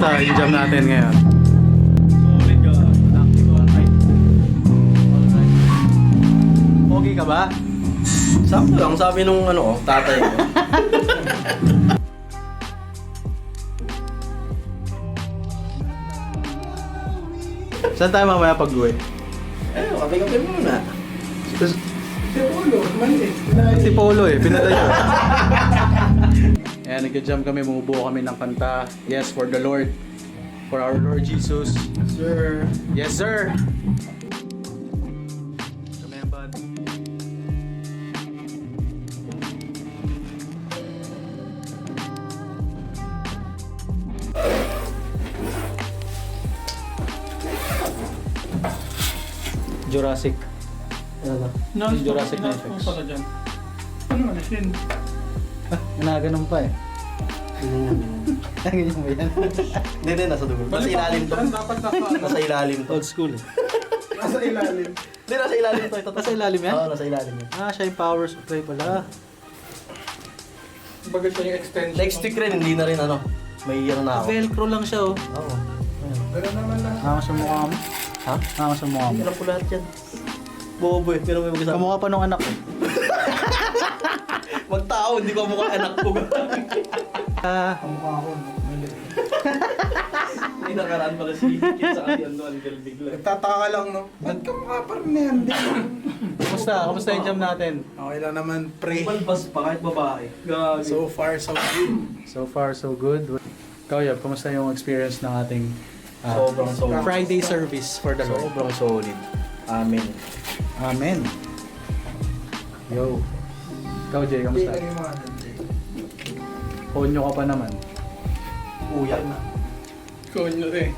Kamusta yung jam natin ngayon? Solid ka. Okay ka ba? Sakto lang, sabi nung tatay ko. Saan tayo mamaya pag-uwi? Kape-kape muna. Si Polo eh, pinadayo. Ayan, nagka-jam kami, bumubuo kami ng kanta. Yes, for the Lord. For our Lord Jesus. Sir. Yes, sir! Kami yan, bud. Jurassic. No, Jurassic na effects. effects. Pala dyan. Ano nga sin? Ginaganon pa eh. Ganyan mo yan. Hindi, nasa dugo. Nasa ilalim to. Dapat nasa Nasa ilalim to. Old school eh. nasa ilalim. Hindi, nasa ilalim to. Ito, Nasa ilalim yan? Oo, nasa ilalim yan. Ah, siya yung power supply pala. Baga siya yung extension. Next week rin, hindi na rin may na ako. Velcro lang siya oh. Oo. Ganun naman lang. Nakama sa mukha mo. Ha? Nakama sa mukha mo. Hirap po lahat yan. Bobo eh, pero may mag-isama. Kamukha pa nung anak ko. Magtao, hindi ko mukha anak ko. Kamukha ako. Hindi nakaraan pala si Kit sa kati Uncle bigla. Nagtataka ka lang, no? Ba't kamukha pa rin na yan? Kamusta? Kamusta yung jam natin? Okay lang naman, pre. Balbas pa kahit babae. Gabi. So far, so good. So far, so good. Ikaw, Yab, kamusta yung experience ng ating Sobrang solid. Friday service for the Lord? Sobrang solid. Amen. Amen. Yo. Ikaw, Jay, kamusta? Ano yung mga dyan? Ponyo ka pa naman. Uyan na. Konyo rin.